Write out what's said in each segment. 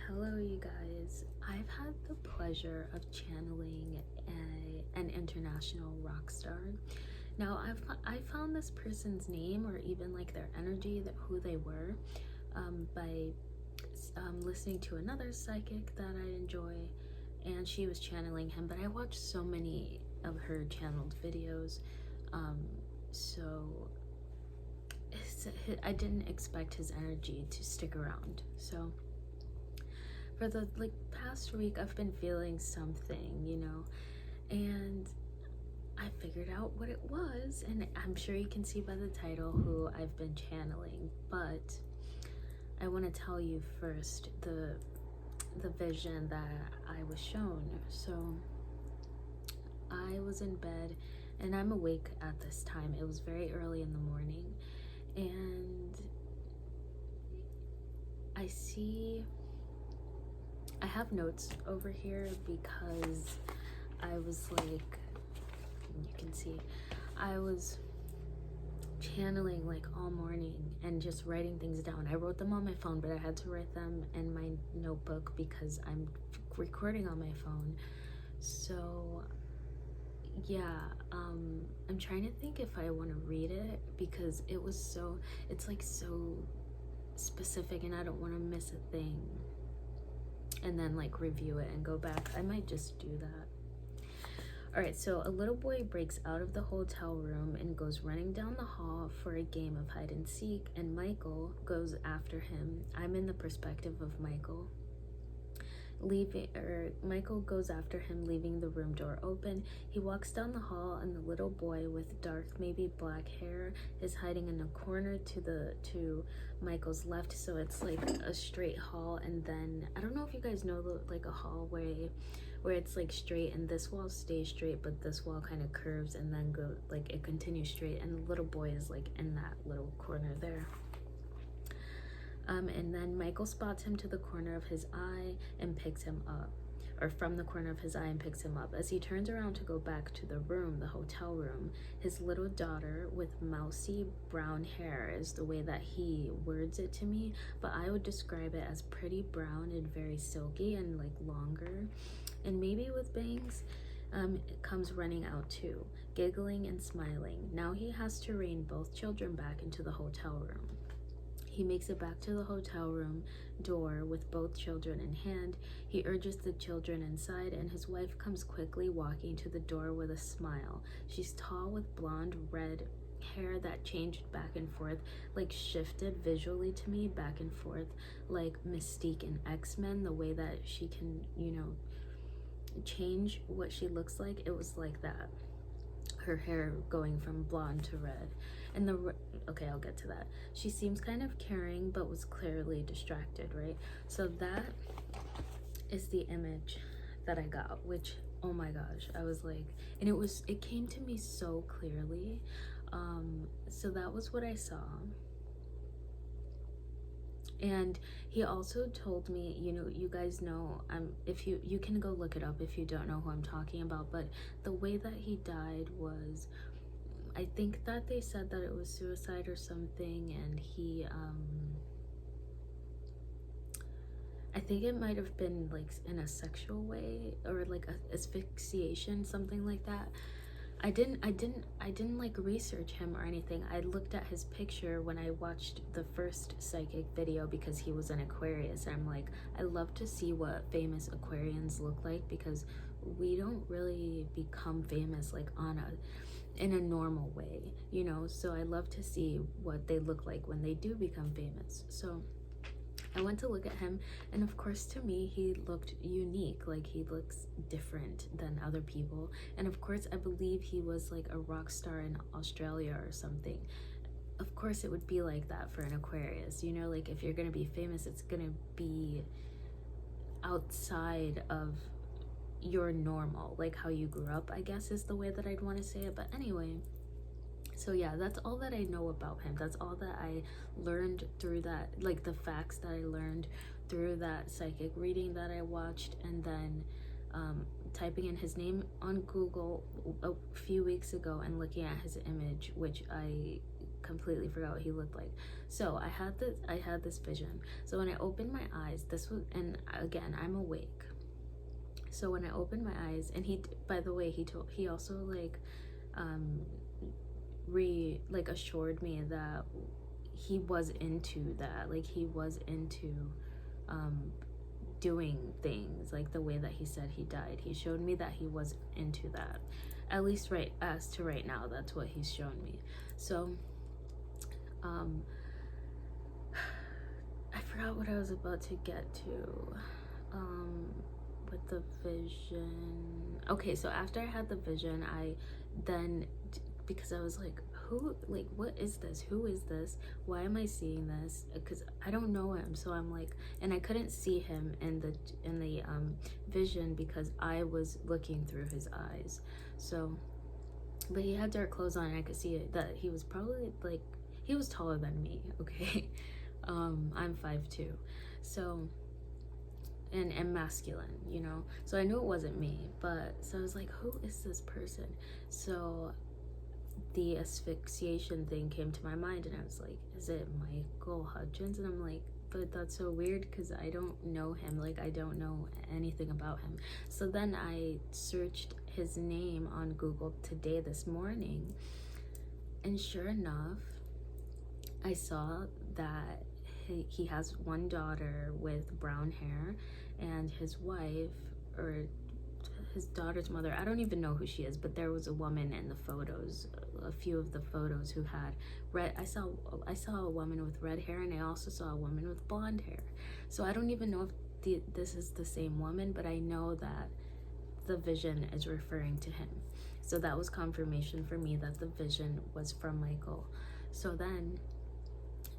Hello you guys. I've had the pleasure of channeling an international rock star. Now I found this person's name or even like their energy, who they were, by listening to another psychic that I enjoy, and she was channeling him, but I watched so many of her channeled videos, so I didn't expect his energy to stick around. So for the past week I've been feeling something, and I figured out what it was, and I'm sure you can see by the title who I've been channeling. But I want to tell you first the vision that I was shown. So I was in bed and I'm awake at this time. It was very early in the morning, and I have notes over here because I was like, you can see, I was channeling like all morning and just writing things down. I wrote them on my phone, but I had to write them in my notebook because I'm recording on my phone. So yeah, I'm trying to think if I want to read it because it's like so specific and I don't want to miss a thing and then like review it and go back. I might just do that. All right, so a little boy breaks out of the hotel room and goes running down the hall for a game of hide and seek, and Michael goes after him. I'm in the perspective of Michael. Michael goes after him, leaving the room door open. He walks down the hall, and the little boy with dark, maybe black hair is hiding in a corner to Michael's left. So it's like a straight hall, and then I don't know if you guys know like a hallway where it's like straight and this wall stays straight, but this wall kind of curves and then it continues straight, and the little boy is like in that little corner there. And then Michael spots him to the corner of his eye and picks him up, or from the corner of his eye and picks him up. As he turns around to go back to the room, the hotel room, his little daughter with mousy brown hair is the way that he words it to me, but I would describe it as pretty brown and very silky and like longer, and maybe with bangs, comes running out too, giggling and smiling. Now he has to rein both children back into the hotel room. He makes it back to the hotel room door with both children in hand. He urges the children inside, and his wife comes quickly walking to the door with a smile. She's tall with blonde red hair that changed back and forth, like shifted visually to me back and forth, like Mystique in X-Men, the way that she can, change what she looks like. It was like that. Her hair going from blonde to red. And okay, I'll get to that. She seems kind of caring, but was clearly distracted, right? So that is the image that I got, which, oh my gosh, I was like, and it came to me so clearly. So that was what I saw. And he also told me, you guys know, if you can go look it up if you don't know who I'm talking about, but the way that he died was, I think that they said that it was suicide or something, and he I think it might have been like in a sexual way, or like asphyxiation, something like that. I didn't like research him or anything. I looked at his picture when I watched the first psychic video because he was an Aquarius. I'm like, I love to see what famous Aquarians look like because we don't really become famous like in a normal way, so I love to see what they look like when they do become famous. So I went to look at him, and of course to me he looked unique, like he looks different than other people. And of course I believe he was like a rock star in Australia or something. Of course it would be like that for an Aquarius, like if you're gonna be famous, it's gonna be outside of your normal, like how you grew up, I guess is the way that I'd want to say it. But anyway, so yeah, that's all that I know about him. That's all that I learned through that, like the facts that I learned through that psychic reading that I watched, and then typing in his name on Google a few weeks ago and looking at his image, which I completely forgot what he looked like. So I had this vision. So when I opened my eyes, this was, and again, I'm awake. So when I opened my eyes, and he, by the way, he also like assured me that he was into that, like he was into doing things like the way that he said he died. He showed me that he was into that, at least right as to right now. That's what he's shown me. So I forgot what I was about to get to with the vision. Okay, so after I had the vision, I then, because I was like, who, like, what is this? Who is this? Why am I seeing this? Because I don't know him. So I'm like, and I couldn't see him in the vision because I was looking through his eyes. So, but he had dark clothes on, and I could see it, that he was probably like, he was taller than me. Okay, I'm 5'2", so, and masculine, you know. So I knew it wasn't me, but so I was like, who is this person? So the asphyxiation thing came to my mind, and I was like, is it Michael Hutchence? And I'm like, but that's so weird because I don't know him, like I don't know anything about him. So then I searched his name on Google today, this morning, and sure enough, I saw that he has one daughter with brown hair, and his wife, or his daughter's mother, I don't even know who she is, but there was a woman in the photos, a few of the photos, who had red. I saw a woman with red hair, and I also saw a woman with blonde hair. So I don't even know if this is the same woman, but I know that the vision is referring to him. So that was confirmation for me that the vision was from Michael. So then,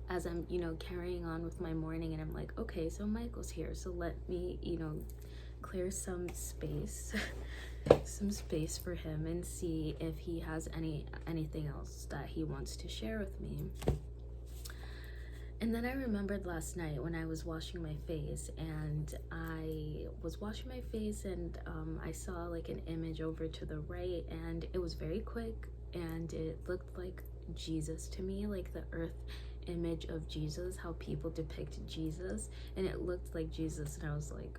as I'm, you know, carrying on with my morning, and I'm like, okay, so Michael's here, so let me, you know, clear some space for him and see if he has anything else that he wants to share with me. And then I remembered last night when I was washing my face, and I saw like an image over to the right, and it was very quick, and it looked like Jesus to me, like the earth image of Jesus, how people depict Jesus, and it looked like Jesus, and I was like,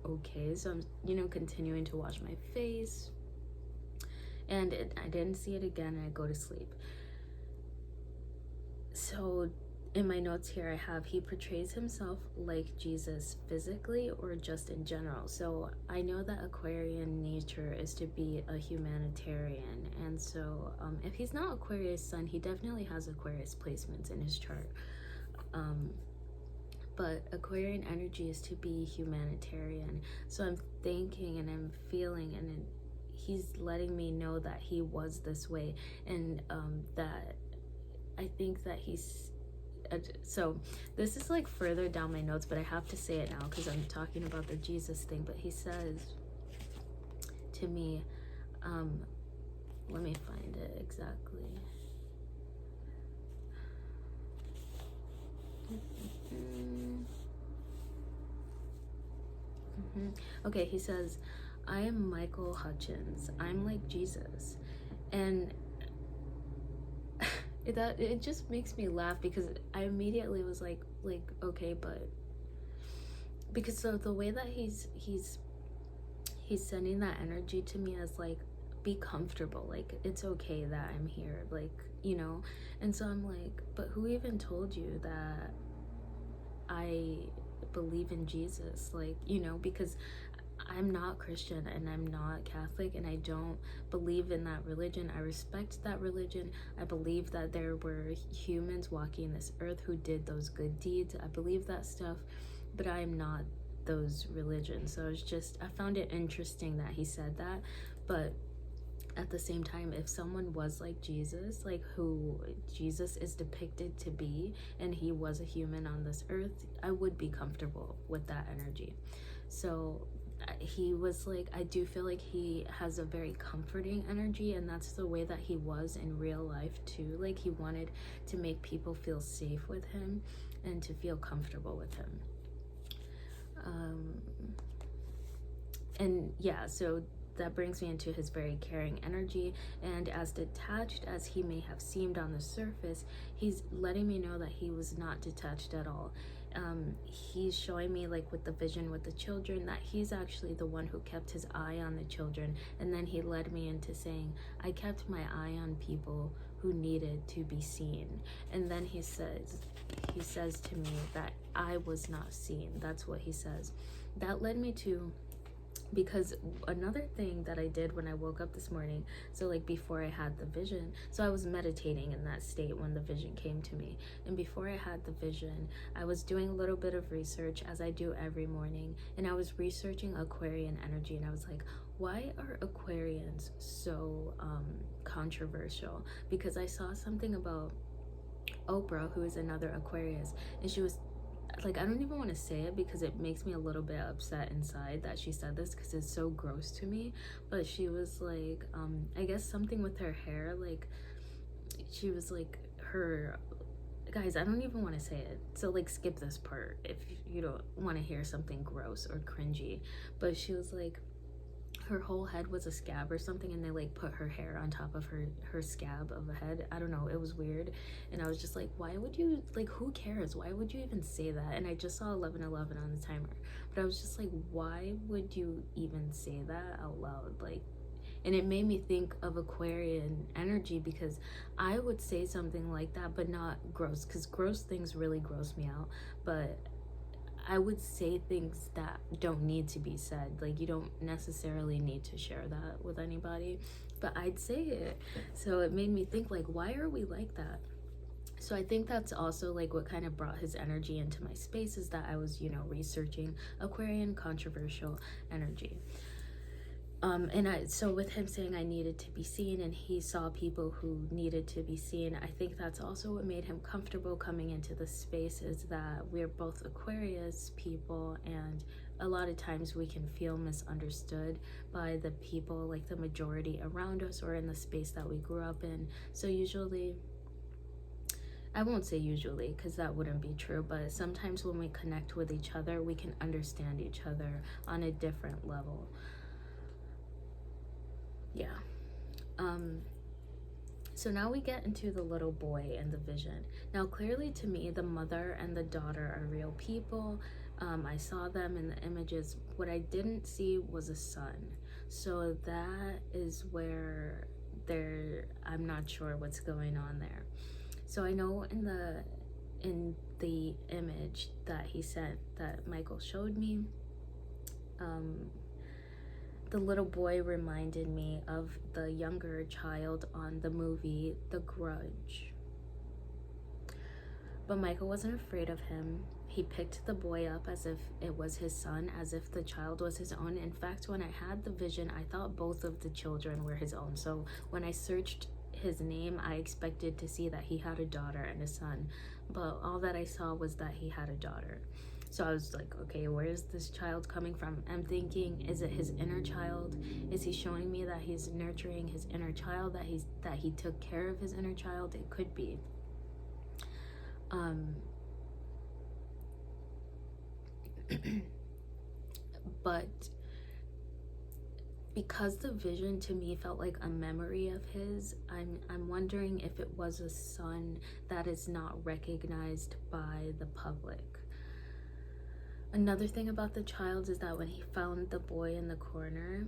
okay. So I'm, you know, continuing to wash my face, and I didn't see it again, and I go to sleep. So in my notes here, I have, he portrays himself like Jesus physically or just in general. So I know that Aquarian nature is to be a humanitarian, and so if he's not Aquarius sun, he definitely has Aquarius placements in his chart. But Aquarian energy is to be humanitarian. So I'm thinking and I'm feeling, and he's letting me know that he was this way, and that I think that he's, so this is like further down my notes, but I have to say it now because I'm talking about the Jesus thing. But he says to me, let me find it exactly. Okay, he says, I am Michael Hutchence. I'm like Jesus. And it just makes me laugh because I immediately was like, okay, but because so the way that he's sending that energy to me as like, be comfortable, like it's okay that I'm here, like, you know. And so I'm like, but who even told you that I believe in Jesus? Like, you know, because I'm not Christian and I'm not Catholic, and I don't believe in that religion. I respect that religion. I believe that there were humans walking this earth who did those good deeds. I believe that stuff, but I'm not those religions. So it's just, I found it interesting that he said that. But at the same time, if someone was like Jesus, like who Jesus is depicted to be, and he was a human on this earth, I would be comfortable with that energy. So he was like, I do feel like he has a very comforting energy, and that's the way that he was in real life too. Like he wanted to make people feel safe with him and to feel comfortable with him. And yeah, so that brings me into his very caring energy. And as detached as he may have seemed on the surface, he's letting me know that he was not detached at all. He's showing me, like with the vision with the children, that he's actually the one who kept his eye on the children. And then he led me into saying, I kept my eye on people who needed to be seen. And then he says to me that I was not seen. That's what he says. That led me to, because another thing that I did when I woke up this morning, so like before I had the vision, so I was meditating in that state when the vision came to me, and before I had the vision, I was doing a little bit of research, as I do every morning, and I was researching Aquarian energy, and I was like, why are Aquarians so controversial? Because I saw something about Oprah, who is another Aquarius, and she was like, I don't even want to say it because it makes me a little bit upset inside that she said this, because it's so gross to me. But she was like, I guess something with her hair, like she was like, her, guys, I don't even want to say it, so like skip this part if you don't want to hear something gross or cringy. But she was like, her whole head was a scab or something, and they like put her hair on top of her scab of a head. I don't know, it was weird. And I was just like, why would you, like, who cares? Why would you even say that? And I just saw 11:11 on the timer, but I was just like, why would you even say that out loud? Like, and it made me think of Aquarian energy, because I would say something like that, but not gross, because gross things really gross me out. But I would say things that don't need to be said. Like, you don't necessarily need to share that with anybody, but I'd say it. So it made me think, like, why are we like that? So I think that's also like what kind of brought his energy into my space, is that I was, you know, researching Aquarian controversial energy. So with him saying I needed to be seen, and he saw people who needed to be seen, I think that's also what made him comfortable coming into the space, is that we're both Aquarius people, and a lot of times we can feel misunderstood by the people, like the majority around us or in the space that we grew up in. So usually, I won't say usually because that wouldn't be true, but sometimes when we connect with each other, we can understand each other on a different level. Yeah. So now we get into the little boy and the vision. Now, clearly to me, the mother and the daughter are real people. I saw them in the images. What I didn't see was a son. So that is where I'm not sure what's going on there. So I know in the image that he sent, that Michael showed me, the little boy reminded me of the younger child on the movie The Grudge. But Michael wasn't afraid of him. He picked the boy up as if it was his son, as if the child was his own. In fact, when I had the vision, I thought both of the children were his own. So when I searched his name, I expected to see that he had a daughter and a son. But all that I saw was that he had a daughter. So I was like, okay, where is this child coming from? I'm thinking, is it his inner child? Is he showing me that he's nurturing his inner child, that he took care of his inner child? It could be. But because the vision to me felt like a memory of his, I'm wondering if it was a son that is not recognized by the public. Another thing about the child is that when he found the boy in the corner,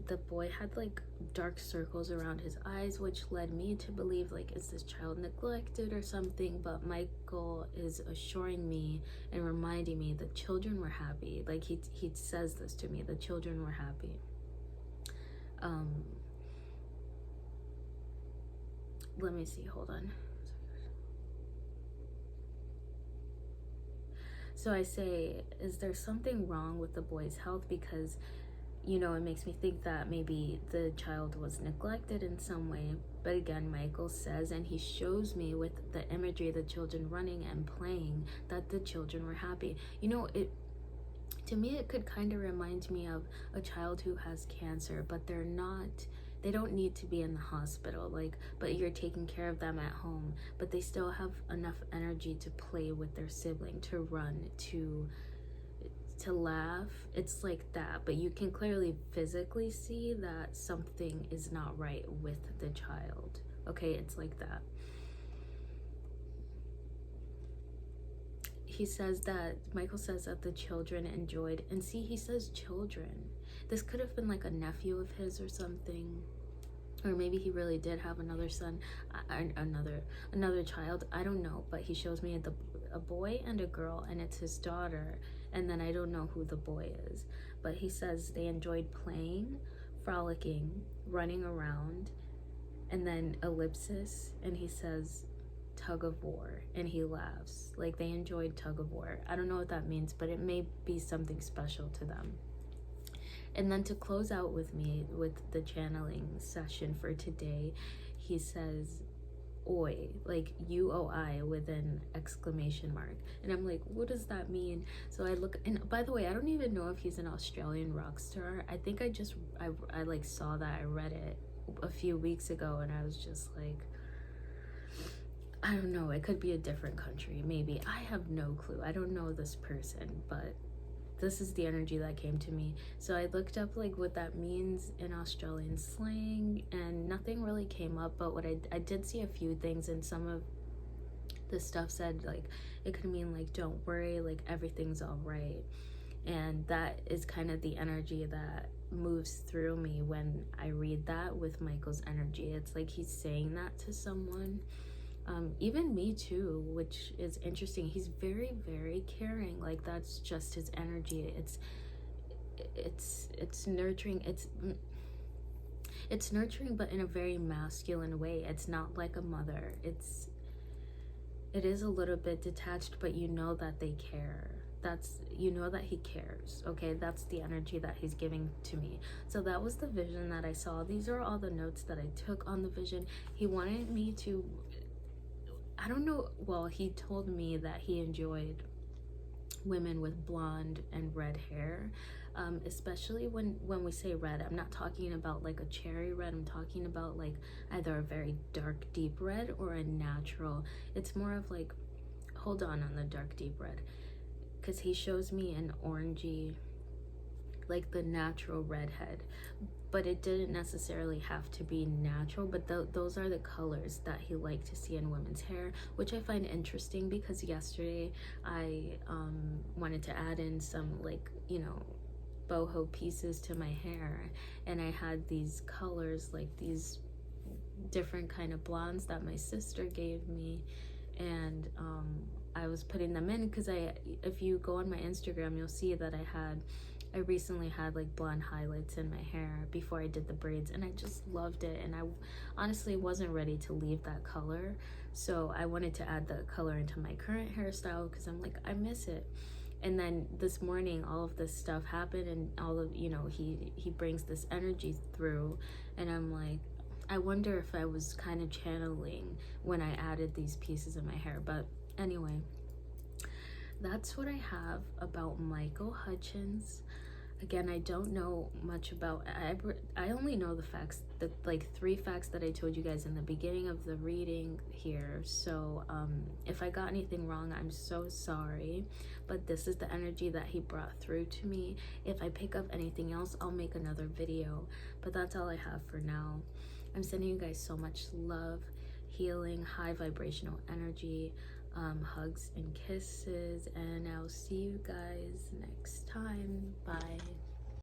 the boy had like dark circles around his eyes, which led me to believe, like, is this child neglected or something? But Michael is assuring me and reminding me that children were happy. Like, he says this to me, the children were happy. Let me see, hold on. So I say, is there something wrong with the boy's health? Because, you know, it makes me think that maybe the child was neglected in some way. But again, Michael says, and he shows me with the imagery of the children running and playing, that the children were happy. You know, to me, it could kind of remind me of a child who has cancer, but they don't need to be in the hospital, like, but you're taking care of them at home, but they still have enough energy to play with their sibling, to run, to to laugh, it's like that, but you can clearly physically see that something is not right with the child. Okay, it's like that. He says that, Michael says that the children enjoyed, and see, he says children. This could have been like a nephew of his or something. Or maybe he really did have another son, another child. I don't know, but he shows me a boy and a girl, and it's his daughter. And then I don't know who the boy is. But he says they enjoyed playing, frolicking, running around, and then ellipsis. And he says tug of war, and he laughs. Like they enjoyed tug of war. I don't know what that means, but it may be something special to them. And then to close out with me with the channeling session for today, he says oi, like UOI with an exclamation mark. And I'm like, what does that mean? So I look, and by the way, I don't even know if he's an Australian rock star. I think I like saw that, I read it a few weeks ago, and I was just like, I don't know, it could be a different country, maybe. I have no clue. I don't know this person, but this is the energy that came to me. So I looked up like what that means in Australian slang, and nothing really came up, but what I did see a few things, and some of the stuff said like it could mean like don't worry, like everything's all right. And that is kind of the energy that moves through me when I read that with Michael's energy. It's like he's saying that to someone. Even me too, which is interesting. He's very, very caring. Like that's just his energy. It's nurturing. It's nurturing, but in a very masculine way. It's not like a mother. It is a little bit detached, but you know that they care. You know that he cares. Okay, that's the energy that he's giving to me. So that was the vision that I saw. These are all the notes that I took on the vision. He wanted me to, I don't know, well, he told me that he enjoyed women with blonde and red hair, especially when we say red. I'm not talking about like a cherry red. I'm talking about like either a very dark deep red or a natural. It's more of like, hold on the dark deep red, because he shows me an orangey, like the natural redhead, but it didn't necessarily have to be natural. But those are the colors that he liked to see in women's hair, which I find interesting, because yesterday I wanted to add in some, like, you know, boho pieces to my hair, and I had these colors, like these different kind of blondes that my sister gave me, and I was putting them in because if you go on my Instagram, you'll see that I recently had like blonde highlights in my hair before I did the braids, and I just loved it, and I honestly wasn't ready to leave that color, so I wanted to add the color into my current hairstyle because I'm like, I miss it. And then this morning all of this stuff happened, and all of, you know, he brings this energy through, and I'm like, I wonder if I was kind of channeling when I added these pieces in my hair. But anyway, that's what I have about Michael Hutchence. Again, I don't know much about, I only know the facts, the like 3 facts that I told you guys in the beginning of the reading here. So if I got anything wrong, I'm so sorry, but this is the energy that he brought through to me. If I pick up anything else, I'll make another video, but that's all I have for now. I'm sending you guys so much love, healing, high vibrational energy, hugs and kisses, and I'll see you guys next time. Bye.